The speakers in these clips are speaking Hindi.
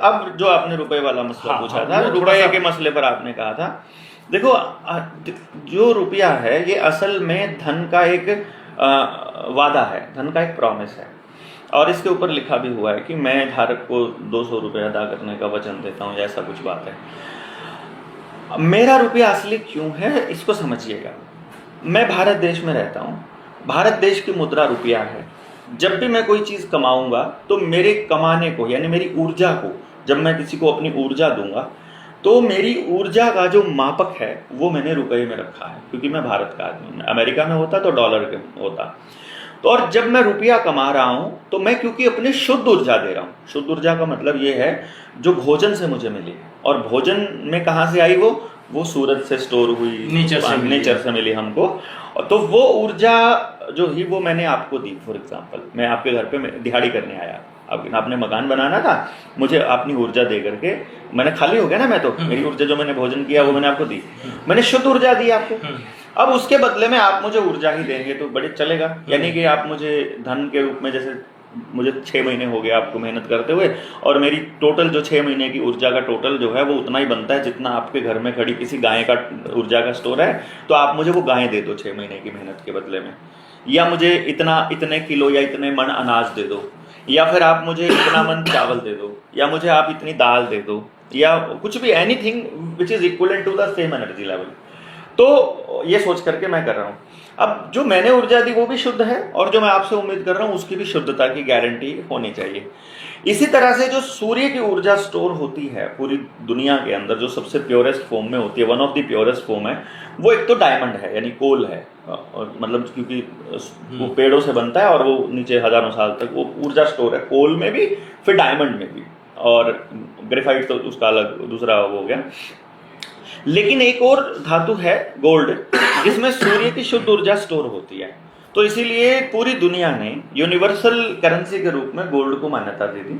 अब जो आपने रुपए वाला मसला हाँ, पूछा हाँ, था, वो थोड़ा रुपए सा- के मसले पर आपने कहा था, देखो जो रुपया है ये असल में धन का एक वादा है, धन का एक प्रॉमिस है, और इसके ऊपर लिखा भी हुआ है कि मैं धारक को 200 रुपये अदा करने का वचन देता हूँ, ऐसा कुछ बात है। मेरा रुपया असली क्यों है इसको समझिएगा। मैं भारत देश में रहता हूँ, भारत देश की मुद्रा रुपया है। जब भी मैं कोई चीज़ कमाऊंगा तो मेरे कमाने को यानी मेरी ऊर्जा को, जब मैं किसी को अपनी ऊर्जा दूंगा तो मेरी ऊर्जा का जो मापक है वो मैंने रुपए में रखा है, क्योंकि मैं भारत का आदमी हूँ। अमेरिका में होता तो डॉलर के होता। तो और जब मैं रुपया कमा रहा हूँ तो मैं क्योंकि अपनी शुद्ध ऊर्जा दे रहा हूँ। शुद्ध ऊर्जा का मतलब ये है जो भोजन से मुझे मिली, और भोजन में कहाँ से आई वो सूरज से स्टोर हुई, नेचर से मिली हमको। तो वो ऊर्जा जो ही वो मैंने आपको दी। फॉर एग्जांपल मैं आपके घर पे दिहाड़ी करने आया, आपने मकान बनाना था, मुझे अपनी ऊर्जा दे करके, मैंने खाली हो गया ना मैं तो, मेरी ऊर्जा जो मैंने भोजन किया वो मैंने आपको दी, मैंने शुद्ध ऊर्जा दी आपको। अब उसके बदले में आप मुझे ऊर्जा ही देंगे तो बड़े चलेगा। यानी कि आप मुझे धन के रूप में, जैसे मुझे 6 महीने हो गए आपको मेहनत करते हुए, और मेरी टोटल जो 6 महीने की ऊर्जा का टोटल जो है वो उतना ही बनता है जितना आपके घर में खड़ी किसी गाय का ऊर्जा का स्टोर है, तो आप मुझे वो गाय दे दो 6 महीने की मेहनत के बदले में, या मुझे इतने किलो या इतने मन अनाज दे दो, या फिर आप मुझे इतना मन चावल दे दो, या मुझे आप इतनी दाल दे दो, या कुछ भी, anything which is equal to the same energy level. तो ये सोच करके मैं कर रहा हूँ। अब जो मैंने ऊर्जा दी वो भी शुद्ध है, और जो मैं आपसे उम्मीद कर रहा हूँ उसकी भी शुद्धता की गारंटी होनी चाहिए। इसी तरह से जो सूर्य की ऊर्जा स्टोर होती है पूरी दुनिया के अंदर, जो सबसे प्योरेस्ट फॉर्म में होती है, one of the purest form है, वो एक तो डायमंड है, यानी कोल है, और मतलब क्योंकि वो पेड़ों से बनता है और वो नीचे हजारों साल तक वो ऊर्जा स्टोर है, कोल में भी, फिर डायमंड में भी, और ग्रेफाइट तो उसका अलग दूसरा हो गया। लेकिन एक और धातु है गोल्ड, जिसमें सूर्य की शुद्ध ऊर्जा स्टोर होती है। तो इसीलिए पूरी दुनिया ने यूनिवर्सल करेंसी के रूप में गोल्ड को मान्यता दे दी,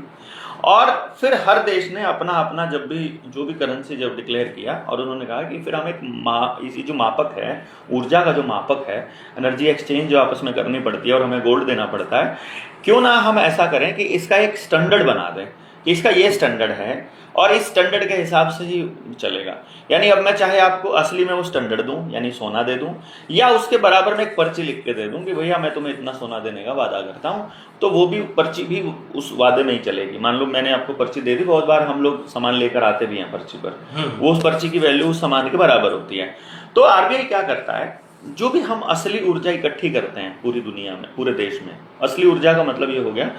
और फिर हर देश ने अपना अपना जब भी जो भी करेंसी जब डिक्लेयर किया, और उन्होंने कहा कि फिर हम एक इसी जो मापक है, ऊर्जा का जो मापक है, एनर्जी एक्सचेंज जो आपस में करनी पड़ती है और हमें गोल्ड देना पड़ता है, क्यों ना हम ऐसा करें कि इसका एक स्टैंडर्ड बना दें कि इसका ये स्टैंडर्ड है और इस स्टैंडर्ड के हिसाब से ही चलेगा। यानी अब मैं चाहे आपको असली में वो स्टैंडर्ड दूं, यानी सोना दे दूं, या उसके बराबर में एक पर्ची लिख के दे दूं कि भैया मैं तुम्हें इतना सोना देने का वादा करता हूं, तो वो भी पर्ची भी उस वादे में ही चलेगी। मान लो मैंने आपको पर्ची दे दी, बहुत बार हम लोग सामान लेकर आते भी हैं पर्ची पर, वो उस पर्ची की वैल्यू उस सामान के बराबर होती है। तो आरबीआई क्या करता है, जो भी हम असली ऊर्जा इकट्ठी करते हैं पूरी दुनिया में, पूरे देश में, असली ऊर्जा का मतलब ये हो गया,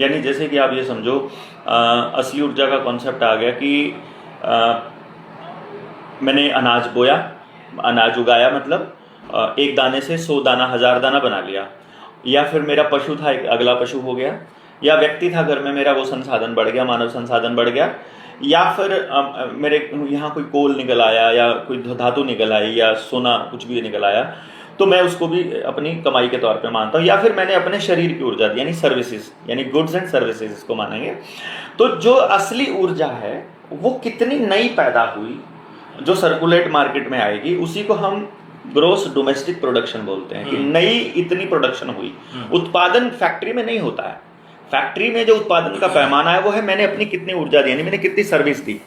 यानी जैसे कि आप ये समझो, असली ऊर्जा का कॉन्सेप्ट आ गया कि मैंने अनाज बोया, अनाज उगाया, मतलब एक दाने से 100 दाना 1000 दाना बना लिया, या फिर मेरा पशु था, एक अगला पशु हो गया, या व्यक्ति था घर में मेरा, वो संसाधन बढ़ गया, मानव संसाधन बढ़ गया, या फिर मेरे यहाँ कोई कोल निकल आया, या कोई धातु निकल आई, या सोना कुछ भी निकल आया, तो मैं उसको भी अपनी कमाई के तौर पे मानता हूँ। या फिर मैंने अपने शरीर की ऊर्जा दी, यानी सर्विसेज, यानी गुड्स एंड सर्विसेज इसको मानेंगे। तो जो असली ऊर्जा है वो कितनी नई पैदा हुई, जो सर्कुलेट मार्केट में आएगी, उसी को हम ग्रोस डोमेस्टिक प्रोडक्शन बोलते हैं, कि नई इतनी प्रोडक्शन हुई। उत्पादन फैक्ट्री में नहीं होता है, फैक्ट्री में जो उत्पादन का पैमाना है वो है मैंने अपनी कितनी ऊर्जा दी, यानी मैंने कितनी सर्विस दी।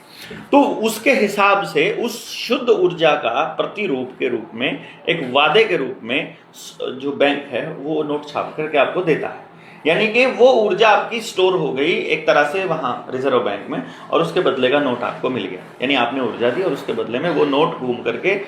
तो उसके हिसाब से उस शुद्ध ऊर्जा का प्रतिरूप के रूप में, एक वादे के रूप में, जो बैंक है वो नोट छाप करके आपको देता है। यानी कि वो ऊर्जा आपकी स्टोर हो गई एक तरह से वहां रिजर्व बैंक में, और उसके बदले का नोट आपको मिल गया। यानी आपने ऊर्जा दी और उसके बदले में वो नोट घूम करके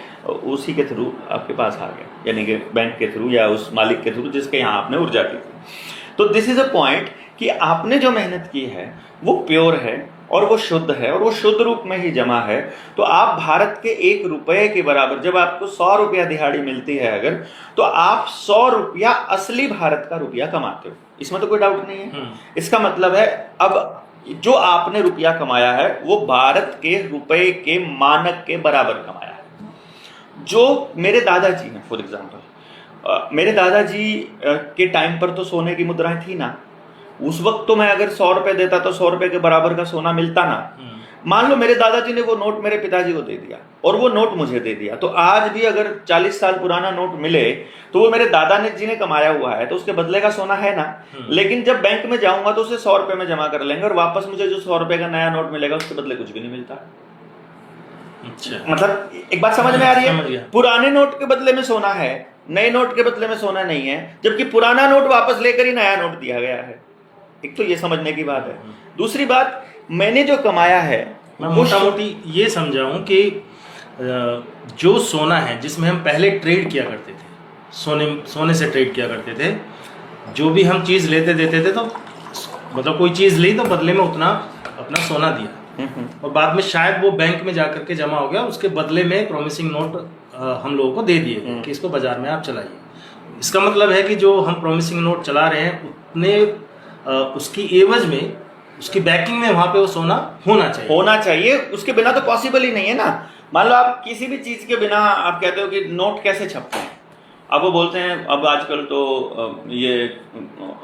उसी के थ्रू आपके पास आ गया, यानी कि बैंक के थ्रू या उस मालिक के थ्रू जिसके यहाँ आपने ऊर्जा दी थी। तो दिस इज अ पॉइंट कि आपने जो मेहनत की है वो प्योर है और वो शुद्ध है और वो शुद्ध रूप में ही जमा है। तो आप भारत के 1 रुपये के बराबर, जब आपको 100 रुपया दिहाड़ी मिलती है अगर, तो आप 100 रुपया असली भारत का रुपया कमाते हो, इसमें तो कोई डाउट नहीं है। इसका मतलब है अब जो आपने रुपया कमाया है वो भारत के रुपए के मानक के बराबर कमाया है। जो मेरे दादाजी हैं, फॉर एग्जाम्पल, मेरे दादाजी के टाइम पर तो सोने की मुद्राएं थी ना, उस वक्त तो मैं अगर 100 रुपए देता तो 100 रुपए के बराबर का सोना मिलता ना। मान लो मेरे दादाजी ने वो नोट मेरे पिताजी को दे दिया और वो नोट मुझे दे दिया, तो आज भी अगर 40 साल पुराना नोट मिले तो वो मेरे दादा ने जी ने कमाया हुआ है, तो उसके बदले का सोना है ना। लेकिन जब बैंक में जाऊंगा तो उसे 100 रुपए में जमा कर लेंगे और वापस मुझे जो 100 रुपए का नया नोट मिलेगा उसके बदले कुछ भी नहीं मिलता। अच्छा, मतलब एक बात समझ में आ रही है? पुराने नोट के बदले में सोना है, नए नोट के बदले में सोना नहीं है, जबकि पुराना नोट वापस लेकर ही नया नोट दिया गया है। एक तो ये समझने की बात है। दूसरी बात, मैंने जो कमाया है, मैं मोटा मोटी ये समझाऊं कि जो सोना है जिसमें हम पहले ट्रेड किया करते थे, सोने से ट्रेड किया करते थे, जो भी हम चीज़ लेते देते थे तो मतलब कोई चीज़ ली तो बदले में उतना अपना सोना दिया और बाद में शायद वो बैंक में जाकर के जमा हो गया, उसके बदले में प्रॉमिसिंग नोट हम लोगों को दे दिए कि इसको बाजार में आप चलाइए। इसका मतलब है कि जो हम प्रॉमिसिंग नोट चला रहे हैं उतने उसकी एवज में, उसकी बैकिंग में वहां पे वो सोना होना चाहिए। उसके बिना तो पॉसिबल ही नहीं है ना। मान लो आप किसी भी चीज के बिना आप कहते हो कि नोट कैसे छपते हैं, अब वो बोलते हैं अब आजकल तो ये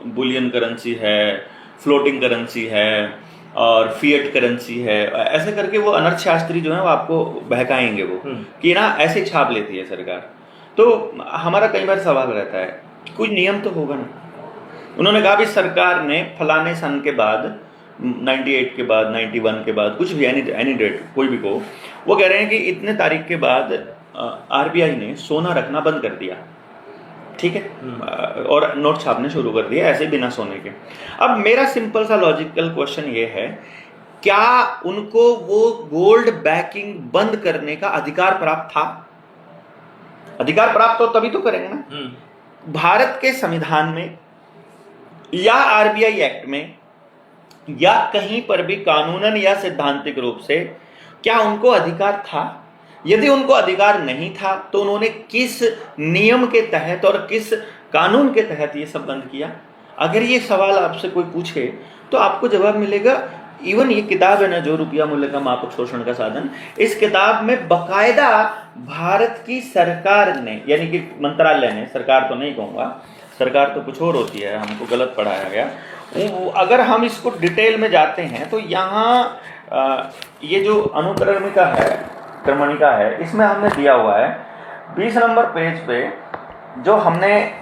बुलियन करेंसी है, फ्लोटिंग करेंसी है और फिएट करेंसी है, ऐसे करके वो अनर्थ शास्त्री जो है वो आपको बहकाएंगे वो कि ना ऐसे छाप लेती है सरकार। तो हमारा कई बार सवाल रहता है कि कोई नियम तो होगा ना। उन्होंने कहा भी सरकार ने फलाने सन के बाद 98 के बाद 91 के बाद कुछ भी एनी डेट कोई भी को, वो कह रहे हैं कि इतने तारीख के बाद आरबीआई ने सोना रखना बंद कर दिया, ठीक है, और नोट छापने शुरू कर दिया ऐसे बिना सोने के। अब मेरा सिंपल सा लॉजिकल क्वेश्चन ये है, क्या उनको वो गोल्ड बैकिंग बंद करने का अधिकार प्राप्त था? अधिकार प्राप्त हो तभी तो करेंगे ना। भारत के संविधान में या आरबीआई एक्ट में या कहीं पर भी कानूनन या सैद्धांतिक रूप से क्या उनको अधिकार था? यदि उनको अधिकार नहीं था तो उन्होंने किस नियम के तहत और किस कानून के तहत ये सब बंद किया? अगर ये सवाल आपसे कोई पूछे तो आपको जवाब मिलेगा। इवन ये किताब है ना, जो रुपया मूल्य का मापक शोषण का साधन, इस किताब में बकायदा भारत की सरकार ने, यानी कि मंत्रालय ने, सरकार तो नहीं कहूंगा, सरकार तो कुछ और होती है, हमको गलत पढ़ाया गया। अगर हम इसको डिटेल में जाते हैं तो यहाँ ये जो अनुक्रमिका है, क्रमणिका है, इसमें हमने दिया हुआ है 20 नंबर पेज पे जो हमने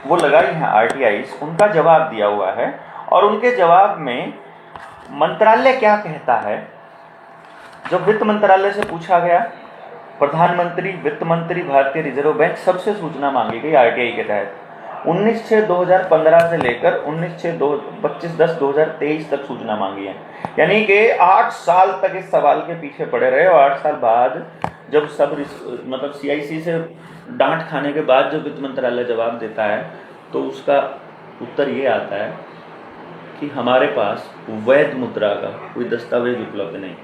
वो लगाई है आरटीआईज, उनका जवाब दिया हुआ है और उनके जवाब में मंत्रालय क्या कहता है। जब वित्त मंत्रालय से पूछा गया, प्रधानमंत्री, वित्त मंत्री, भारतीय रिजर्व बैंक, सबसे सूचना मांगी गई आरटीआई के तहत 19/6/2015 से लेकर 25/10/2023 तक सूचना मांगी है। यानी कि 8 साल तक इस सवाल के पीछे पड़े रहे और 8 साल बाद जब सब मतलब सीआईसी से डांट खाने के बाद जो वित्त मंत्रालय जवाब देता है तो उसका उत्तर ये आता है कि हमारे पास वैध मुद्रा का कोई दस्तावेज उपलब्ध नहीं।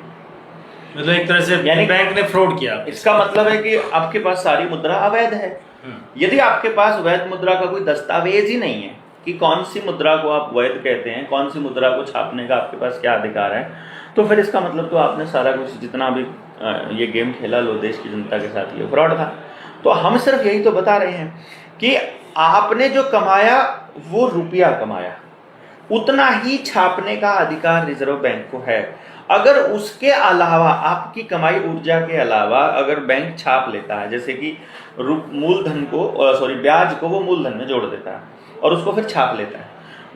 मतलब एक तरह से यानी बैंक ने फ्रॉड किया। इसका मतलब है कि आपके पास सारी मुद्रा अवैध है। यदि आपके पास वैध मुद्रा का कोई दस्तावेज ही नहीं है कि कौन सी मुद्रा को आप वैध कहते हैं, कौन सी मुद्रा को छापने का आपके पास क्या अधिकार है, तो फिर इसका मतलब तो आपने सारा कुछ जितना भी ये गेम खेला लो देश की जनता के साथ, ये फ्रॉड था। तो हम सिर्फ यही तो बता रहे हैं कि आपने जो कमाया वो रुपया कमाया, उतना ही छापने का अधिकार रिजर्व बैंक को है। अगर उसके अलावा आपकी कमाई ऊर्जा के अलावा अगर बैंक छाप लेता है, जैसे कि मूलधन को ब्याज को वो मूलधन में जोड़ देता है और उसको फिर छाप लेता है,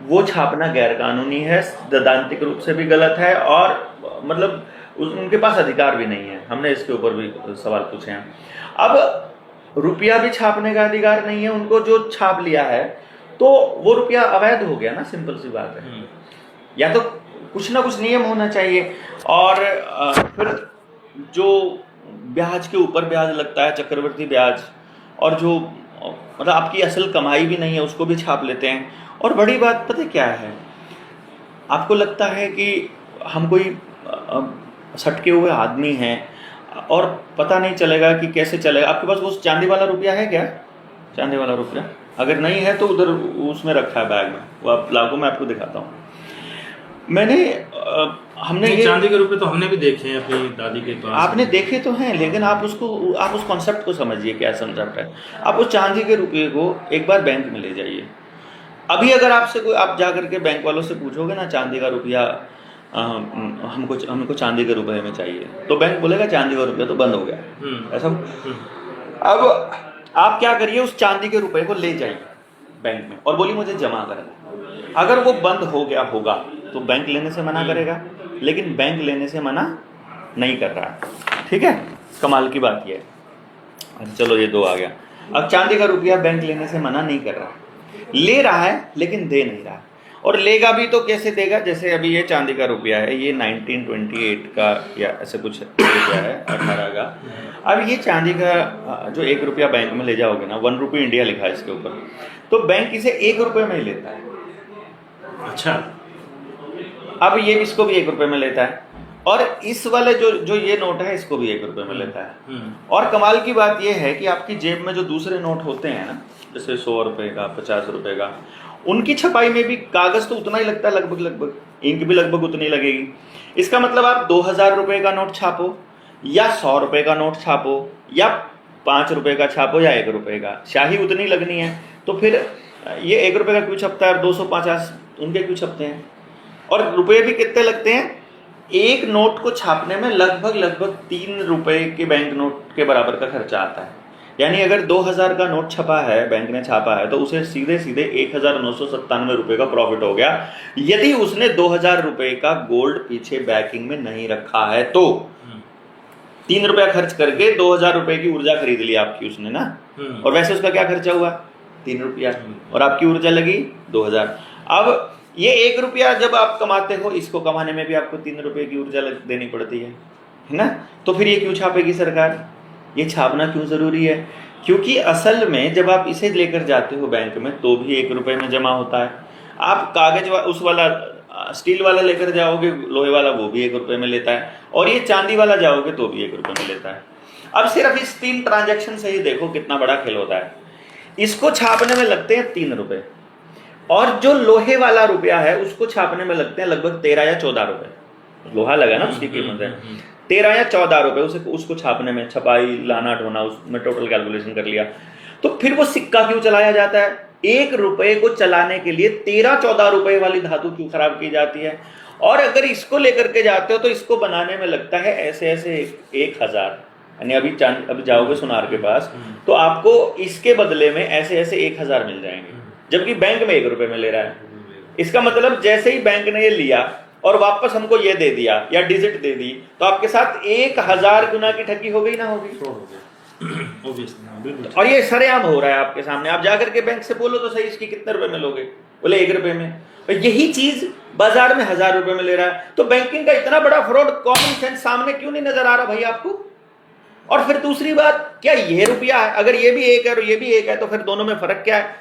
वो छापना गैर कानूनी है, सैद्धांतिक रूप से भी गलत है और मतलब उनके पास अधिकार भी नहीं है। हमने इसके ऊपर भी सवाल पूछे हैं। अब रुपया भी छापने का अधिकार नहीं है उनको, जो छाप लिया है तो वो रुपया अवैध हो गया ना, सिंपल सी बात है। या तो कुछ ना कुछ नियम होना चाहिए। और फिर जो ब्याज के ऊपर ब्याज लगता है, चक्रवर्ती ब्याज, और जो मतलब आपकी असल कमाई भी नहीं है उसको भी छाप लेते हैं। और बड़ी बात पता क्या है, आपको लगता है कि हम कोई सटके हुए आदमी हैं और पता नहीं चलेगा कि कैसे चलेगा। आपके पास वो चांदी वाला रुपया है क्या? चांदी वाला रुपया अगर नहीं है तो उधर उसमें रखा है बैग में, वो आप लाखों में आपको दिखाता हूँ। हमने ये चांदी के रुपए तो हमने भी देखे हैं अपनी दादी के पास। आपने देखे तो हैं, लेकिन आप उस कॉन्सेप्ट को समझिए, क्या कॉन्सेप्ट है। आप उस चांदी के रुपये को एक बार बैंक में ले जाइए। अभी अगर आपसे कोई, आप जा करके बैंक वालों से पूछोगे ना चांदी का रुपया हमको चांदी के रुपए में चाहिए, तो बैंक बोलेगा चांदी का रुपया तो बंद हो गया, ऐसा। अब आप क्या करिए, उस चांदी के रुपए को ले जाइए बैंक में और बोलिए मुझे जमा करना। अगर वो बंद हो गया होगा तो बैंक लेने से मना करेगा, लेकिन बैंक लेने से मना नहीं कर रहा है, ठीक है। कमाल की बात ये है। चलो ये 2 आ गया। अब चांदी का रुपया बैंक लेने से मना नहीं कर रहा, ले रहा है लेकिन दे नहीं रहा, और लेगा भी तो कैसे देगा। जैसे अभी ये चांदी का रुपया है, ये 1928 का या ऐसे कुछ रुपया है, 18 का। अब ये चांदी का जो 1 रुपया बैंक में ले जाओगे ना, 1 रुपी इंडिया लिखा है इसके ऊपर, तो बैंक इसे 1 रुपये में ही लेता है। अच्छा, अब ये इसको भी 1 रुपये में लेता है, और इस वाले जो ये नोट है इसको भी 1 रुपये में लेता है। और कमाल की बात ये है कि आपकी जेब में जो दूसरे नोट होते हैं ना, जैसे 100 रुपये का, 50 रुपये का, उनकी छपाई में भी कागज तो उतना ही लगता है, लगभग इंक भी लगभग उतनी लगेगी। इसका मतलब आप 2000 रुपये का नोट छापो या 100 रुपये का नोट छापो या 5 रुपये का छापो या 1 रुपये का, स्याही उतनी लगनी है। तो फिर ये 1 रुपये का क्यों छपता है और 250 उनके क्यों छपते हैं? और रुपये भी कितने लगते हैं? एक नोट को छापने में लगभग 3 रुपये के बैंक नोट के बराबर का खर्चा आता है। यानी अगर 2000 का नोट छपा है, बैंक ने छापा है, तो उसे सीधे 1997 रुपये का प्रॉफिट हो गया, यदि उसने 2000 रुपये का गोल्ड पीछे बैकिंग में नहीं रखा है। तो 3 रुपया खर्च करके 2000 रुपये की ऊर्जा खरीद ली आपकी उसने ना, और वैसे उसका क्या खर्चा हुआ? 3 रुपया, और आपकी ऊर्जा लगी 2000। अब ये 1 रुपया जब आप कमाते हो, इसको कमाने में भी आपको 3 रुपये की ऊर्जा देनी पड़ती है ना। तो फिर ये क्यों छापेगी सरकार? ये छापना क्यों जरूरी है? क्योंकि असल में जब आप इसे लेकर जाते हो बैंक में तो भी 1 रुपये में जमा होता है। आप कागज उस वाला स्टील वाला लेकर जाओगे, लोहे वाला, वो भी 1 रुपये में लेता है, और ये चांदी वाला जाओगे तो भी 1 रुपये में लेता है। अब सिर्फ इस 3 ट्रांजेक्शन से ही देखो कितना बड़ा खेल होता है। इसको छापने में लगते हैं 3 रुपये, और जो लोहे वाला रुपया है उसको छापने में लगते हैं लगभग 13 या 14 रुपये। लोहा लगा ना, उसकी कीमत है 13 या 14 रुपये। उसको छापने में, छपाई, लाना ढोना, उसमें टोटल कैलकुलेशन कर लिया। तो फिर वो सिक्का क्यों चलाया जाता है? 1 रुपये को चलाने के लिए 13-14 रुपये वाली धातु क्यों खराब की जाती है? और अगर इसको लेकर के जाते हो तो इसको बनाने में लगता है ऐसे 1000। यानी अभी जाओगे सुनार के पास तो आपको इसके बदले में ऐसे 1000 मिल जाएंगे, जबकि बैंक में 1 रुपये में ले रहा है। इसका मतलब जैसे ही बैंक ने ये लिया और वापस हमको ये दे दिया या डिजिट दे दी, तो आपके साथ 1000 गुना की ठगी हो गई ना होगी? और ये सरेआम हो रहा है आपके सामने। आप जाकर के बैंक से बोलो तो सही, इसकी कितने रुपए में लोगे? बोले 1 रुपये में। और यही चीज बाजार में 1000 रुपये में ले रहा है। तो बैंकिंग का इतना बड़ा फ्रॉड कॉमन सेंस सामने क्यों नहीं नजर आ रहा भाई आपको? और फिर दूसरी बात, क्या ये रुपया है? अगर ये भी 1 है और ये भी 1 है तो फिर दोनों में फर्क क्या है?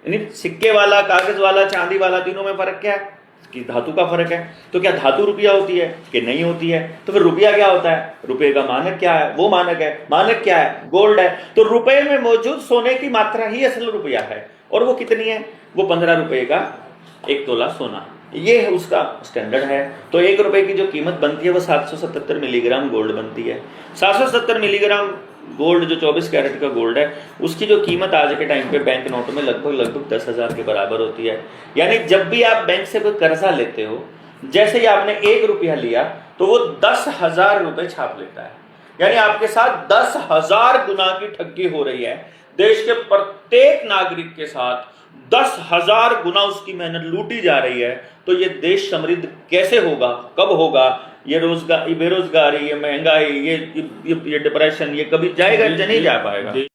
यानी सिक्के वाला, कागज वाला, चांदी वाला, तीनों में फर्क क्या है? कि धातु का फर्क है। तो क्या धातु रुपया होती है कि नहीं होती है? तो फिर रुपया क्या होता है? रुपये का मानक क्या है? वो मानक है। मानक क्या है? गोल्ड है। तो रुपये में मौजूद सोने की मात्रा ही असल रुपया है। और वो कितनी है? वो 15 रुपये का 1 तोला सोना, ये उसका स्टैंडर्ड है। तो 1 रुपये की जो कीमत बनती है वो 777 मिलीग्राम गोल्ड बनती है। 777 मिलीग्राम गोल्ड, जो 24 कैरेट का गोल्ड है, उसकी जो कीमत आज के टाइम पे बैंक नोट में लगभग 10,000 के बराबर होती है। यानी जब भी आप बैंक से कोई कर्जा लेते हो, जैसे ही आपने 1 रुपया लिया तो वो 10,000 रुपये छाप लेता है। यानी आपके साथ 10,000 गुना की ठगी हो रही है। देश के प्रत्येक नागरिक के साथ 10,000 गुना उसकी मेहनत लूटी जा रही है। तो ये देश समृद्ध कैसे होगा? कब होगा? ये रोजगार, ये बेरोजगारी, ये महंगाई, ये डिप्रेशन, ये कभी जाएगा? नहीं जा पाएगा।